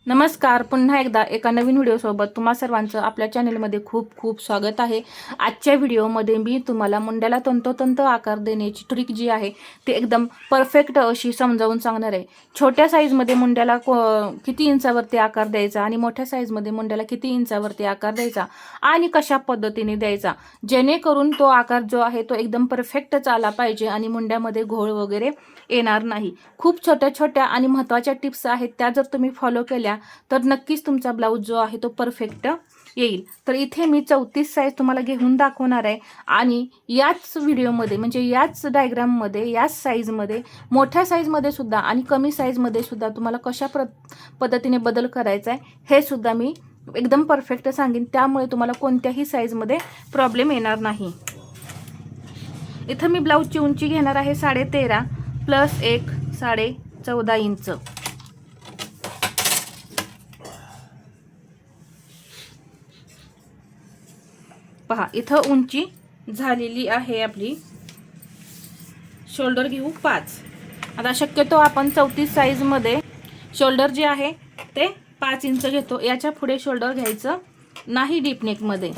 नमस्कार, पुन्हा एकदा एका नवीन व्हिडिओसोबत तुम्हा सर्वांचं आपल्या चॅनलमध्ये खूप खूप स्वागत आहे। आजच्या व्हिडिओमध्ये मी तुम्हाला मुंड्याला तंतोतंत आकार देण्याची ट्रिक जी आहे ती एकदम परफेक्ट अशी समजावून सांगणार आहे। छोट्या साईजमध्ये मुंड्याला किती इंचावरती आकार द्यायचा आणि मोठ्या साईजमध्ये मुंड्याला किती इंचावरती आकार द्यायचा आणि कशा पद्धतीने द्यायचा, जेणेकरून तो आकार जो आहे तो एकदम परफेक्टच आला पाहिजे आणि मुंड्यामध्ये घोळ वगैरे येणार नाही। खूप छोट्या छोट्या आणि महत्त्वाच्या टिप्स आहेत, त्या जर तुम्ही फॉलो केल्या तर नक्कीच तुमचा ब्लाउज जो आहे तो परफेक्ट येईल। तर इथे मी 34 साईज तुम्हाला घेऊन दाखवणार आहे आणि याच व्हिडिओमध्ये म्हणजे याच डायग्राममध्ये याच साईजमध्ये मोठ्या साईजमध्ये सुद्धा आणि कमी साईजमध्ये सुद्धा तुम्हाला कशा पद्धतीने बदल करायचा आहे हे सुद्धा मी एकदम परफेक्ट सांगेन, त्यामुळे तुम्हाला कोणत्याही साईजमध्ये प्रॉब्लेम येणार नाही। इथं मी ब्लाउजची उंची घेणार आहे 13.5 प्लस 1 14.5 इंच। पहा इथं उंची झालेली आहे आपली। शोल्डर घेऊ 5। आता शक्यतो आपण 34 साईजमध्ये शोल्डर जे आहे ते 5 इंच घेतो, याच्या पुढे शोल्डर घ्यायचं नाही। डीप नेकमध्ये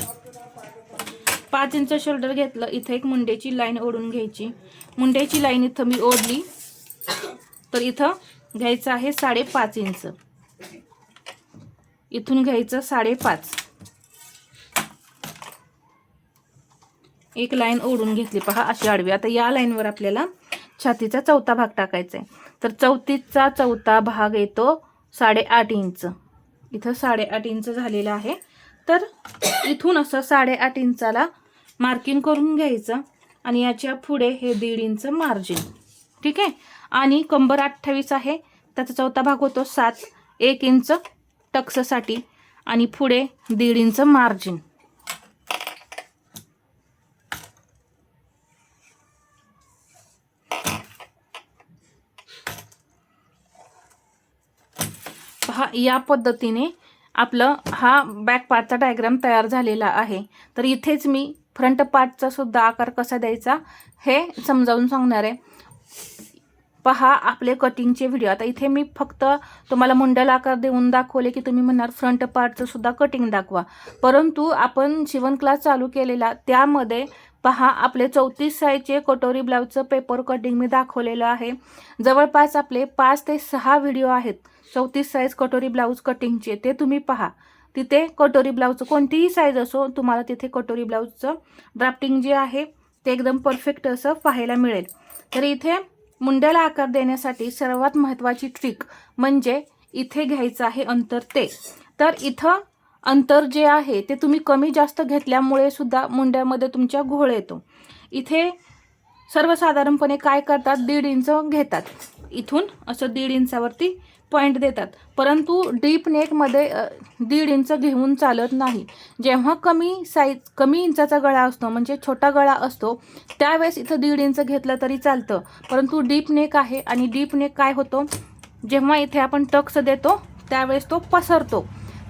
5 इंच शोल्डर घेतलं। इथे एक मुंड्याची लाईन ओढून घ्यायची। मुंड्याची लाईन इथं मी ओढली तर इथं घ्यायचं आहे 5.5 इंच। इथून घ्यायचं 5.5। एक लाईन ओढून घेतली पहा अशी आडवी। आता या लाईनवर आपल्याला छातीचा चौथा भाग टाकायचा आहे, तर 34चा चौथा भाग येतो 8.5 इंच। इथं 8.5 इंच झालेला आहे, तर इथून असं 8.5 इंचाला मार्किंग करून घ्यायचं आणि याच्या पुढे हे 1.5 इंच मार्जिन, ठीक आहे। आणि कंबर 28 आहे, त्याचा चौथा भाग होतो 7, 1 इंच टक्ससाठी आणि पुढे 1.5 इंच मार्जिन। पहा या पद्धतीने आपलं हा बॅक पार्टचा डायग्राम तयार झालेला आहे। तर इथेच मी फ्रंट पार्टचा सुद्धा आकार कसा द्यायचा हे समजावून सांगणार आहे। पहा आपले कटिंगचे व्हिडिओ। आता इथे मी फक्त तुम्हाला मुंड्याला आकार देऊन दाखवले की तुम्ही म्हणणार फ्रंट पार्टचं सुद्धा कटिंग दाखवा, परंतु आपण शिवण क्लास चालू केलेला त्यामध्ये पहा आपले 34 साईजचे कटोरी ब्लाउजचं पेपर कटिंग मी दाखवलेलं आहे। जवळपास आपले 5 ते 6 व्हिडिओ आहेत 34 साईज कटोरी ब्लाउज कटिंगचे, ते तुम्ही पहा। तिथे कटोरी ब्लाउजचं कोणतीही साईज असो तुम्हाला तिथे कटोरी ब्लाउजचं ड्राफ्टिंग जे आहे ते एकदम परफेक्ट असं पाहायला मिळेल। तर इथे मुंड्याला आकार देण्यासाठी सर्वात महत्त्वाची ट्रिक म्हणजे इथे घ्यायचं आहे अंतर ते। तर इथं अंतर जे आहे ते तुम्ही कमी जास्त घेतल्यामुळे सुद्धा मुंड्यामध्ये तुमच्या घोळ येतो। इथे सर्वसाधारणपणे काय करतात, 1.5 इंच घेतात, इथून असं 1.5 इंचावरती पॉईंट देतात, परंतु डीप नेकमध्ये 1.5 इंच घेऊन चालत नाही। जेव्हा कमी इंचाचा गळा असतो म्हणजे छोटा गळा असतो त्यावेळेस इथं 1.5 इंच घेतलं तरी चालतं, परंतु डीप नेक आहे आणि डीप नेक काय होतो, जेव्हा इथे आपण टक्स देतो त्यावेळेस तो पसरतो।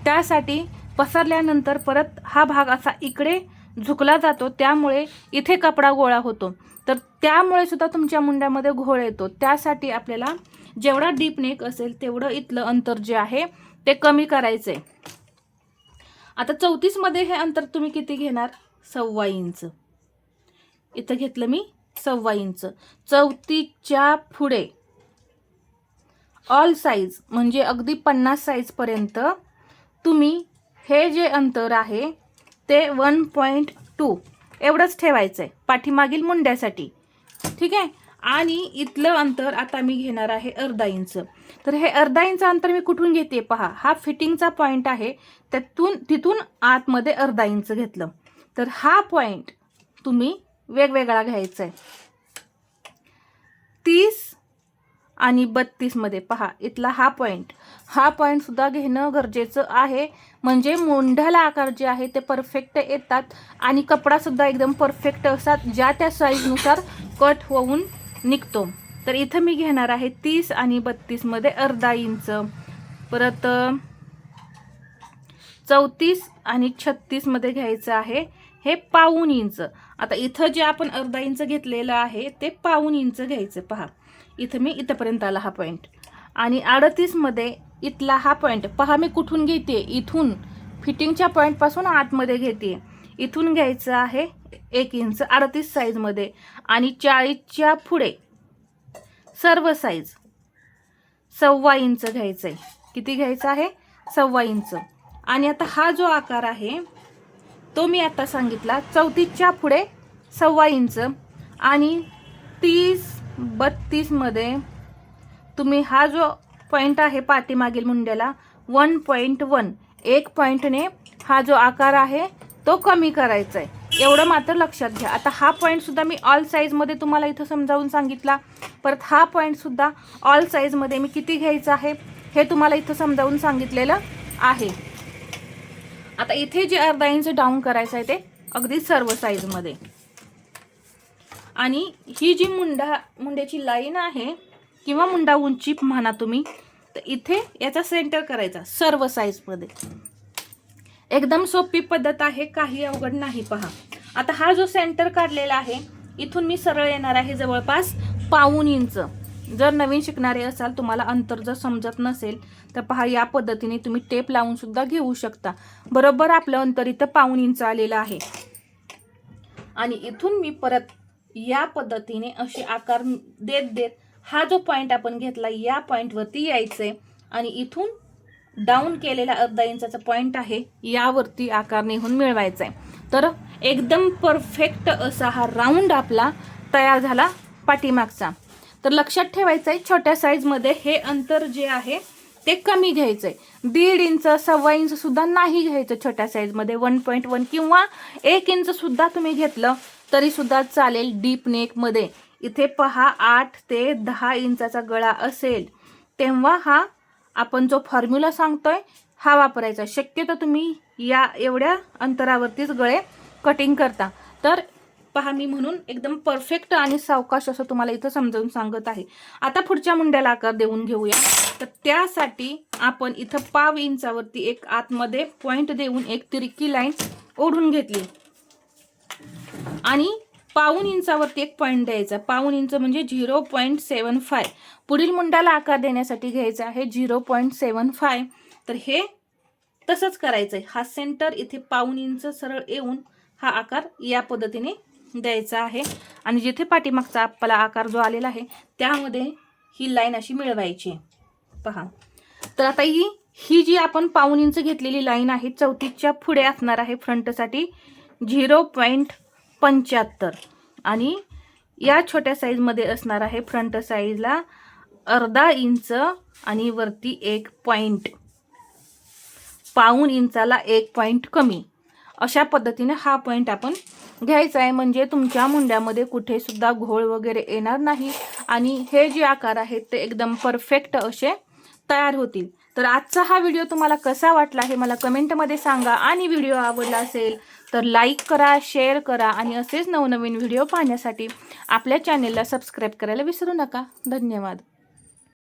त्यासाठी पसरल्यानंतर परत हा भाग असा इकडे झुकला जातो, त्यामुळे इथे कपडा गोळा होतो, तर त्यामुळे सुद्धा तुमच्या मुंड्यामध्ये घोळ येतो। त्यासाठी आपल्याला जेवढा डीप नेक असेल तेवढं इथलं अंतर जे आहे ते कमी करायचंय। आता 34 मध्ये हे अंतर तुम्ही किती घेणार, 1.25 इंच। इथं घेतलं मी 1.25 इंच। 34च्या पुढे ऑल साईज म्हणजे अगदी 50 साईज पर्यंत तुम्ही हे जे अंतर आहे ते 1.2 एवढंच ठेवायचंय पाठीमागील मुंड्यासाठी, ठीक आहे। आणि इथलं अंतर आता मी घेणार आहे 1/2 इंच। तर हे 1/2 इंच अंतर मी कुठून घेते पहा, हा फिटिंगचा पॉईंट आहे, तिथून आतमध्ये 1/2 इंच घेतलं, तर हा पॉईंट तुम्ही वेगवेगळा घ्यायचा आहे। 30 आणि 32 मध्ये पहा इथला हा पॉईंट सुद्धा घेणं गरजेचं आहे, म्हणजे मुंड्याला आकार जे आहे ते परफेक्ट येतात आणि कपडा सुद्धा एकदम परफेक्ट असतात, ज्या त्या साईजनुसार कट होऊन निघतो। तर इथं मी घेणार आहे 30 आणि 32 मध्ये 1/2 इंच, परत 34 आणि 36 मध्ये घ्यायचं आहे हे 1/2 इंच। आता इथं जे आपण 1/2 इंच घेतलेलं आहे ते 1/2 इंच घ्यायचं। पहा इथं मी इथपर्यंत आला हा पॉईंट, आणि 38 मध्ये इथला हा पॉईंट पहा, मी कुठून घेते, इथून फिटिंगच्या पॉईंटपासून आतमध्ये घेते. इथून घ्यायचं आहे 1 इंच 38 साईजमध्ये आणि 40च्या पुढे सर्व साईज 1.25 इंच घ्यायचं आहे. किती घ्यायचं आहे? 1.25 इंच. आणि आता हा जो आकार आहे तो मी आता सांगितला 34च्या पुढे 1.25 इंच आणि 30-32 मध्ये तुम्ही हा जो पॉईंट आहे पाठीमागील मुंड्याला 1.1 1 पॉईंटने हा जो आकार आहे तो कमी करायचा आहे. एवढं मात्र लक्षात घ्या. आता हा पॉईंट सुद्धा मी ऑल साईजमध्ये तुम्हाला इथं समजावून सांगितला. परत हा पॉईंट सुद्धा ऑल साईजमध्ये मी किती घ्यायचं आहे हे तुम्हाला इथं समजावून सांगितलेलं आहे. आता इथे जे अर्धा इंच डाऊन करायचं आहे ते अगदी सर्व साईजमध्ये. आणि ही जी मुंड्याची लाईन आहे किंवा मुंडा उंची म्हणा तुम्ही, तर इथे याचा सेंटर करायचा सर्व साईजमध्ये. एकदम सोपी पद्धत आहे, काही अवघड नाही. पहा आता हा जो सेंटर काढलेला आहे इथून मी सरळ येणार आहे जवळपास 1.25 इंच. जर नवीन शिकणारे असाल, तुम्हाला अंतर जर समजत नसेल तर पहा या पद्धतीने तुम्ही टेप लावून सुद्धा घेऊ शकता. बरोबर आपलं अंतर इथं 1.25 इंच आलेलं आहे. आणि इथून मी परत या पद्धतीने असे आकार देत देत हा जो पॉईंट आपण घेतला या पॉईंटवरती यायचंय आणि इथून डाऊन केलेला अर्धा इंचाचा पॉईंट आहे यावरती आकार नेहून मिळवायचा आहे. तर एकदम परफेक्ट असा हा राऊंड आपला तयार झाला पाठीमागचा. तर लक्षात ठेवायचं आहे छोट्या साईजमध्ये हे अंतर जे आहे ते कमी घ्यायचं आहे. 1.5 इंच 1.25 इंच सुद्धा नाही घ्यायचं छोट्या साईजमध्ये. 1.1 किंवा 1 इंच सुद्धा तुम्ही घेतलं तरी सुद्धा चालेल. डीप नेकमध्ये इथे पहा 8 ते 10 इंचाचा गळा असेल तेव्हा हा आपण जो फॉर्म्युला सांगतोय हा वापरायचा. शक्यतो तुम्ही या एवढ्या अंतरावरतीच गळे कटिंग करता. तर पहा मी म्हणून एकदम परफेक्ट आणि सावकाश असं तुम्हाला इथं समजावून सांगत आहे. आता पुढच्या मुंड्याला आकार देऊन घेऊया. तर त्यासाठी आपण इथं 1.25 इंचावरती एक आतमध्ये पॉईंट देऊन एक तिरकी लाईन ओढून घेतली आणि 1.25 इंचावरती एक पॉईंट द्यायचा. 1.25 इंच म्हणजे 0.75. पुढील मुंड्याला आकार देण्यासाठी घ्यायचा आहे 0.75. तर हे तसंच करायचं आहे. हा सेंटर इथे 1.25 इंच सरळ येऊन हा आकार या पद्धतीने द्यायचा आहे आणि जिथे पाठीमागचा आपला आकार जो आलेला आहे त्यामध्ये ही लाईन अशी मिळवायची. पहा तर आता ही जी आपण 1.25 इंच घेतलेली लाईन आहे 34च्या पुढे असणार आहे फ्रंटसाठी 0.75 आणि या छोट्या साईजमध्ये असणार आहे फ्रंट साईजला अर्धा इंच आणि वरती 1 पॉईंट. 1.25 इंचाला 1 पॉईंट कमी. अशा पद्धतीने हा पॉईंट आपण घ्यायचा आहे म्हणजे तुमच्या मुंड्यामध्ये कुठे सुद्धा घोळ वगैरे येणार नाही आणि हे जे आकार आहेत ते एकदम परफेक्ट असे तयार होतील. तर आजचा हा व्हिडिओ तुम्हाला कसा वाटला हे मला कमेंटमध्ये सांगा आणि व्हिडिओ आवडला असेल तर लाईक करा, शेअर करा आणि असेच नवनवीन व्हिडिओ पाहण्यासाठी आपल्या चॅनेलला सबस्क्राईब करायला विसरू नका. धन्यवाद.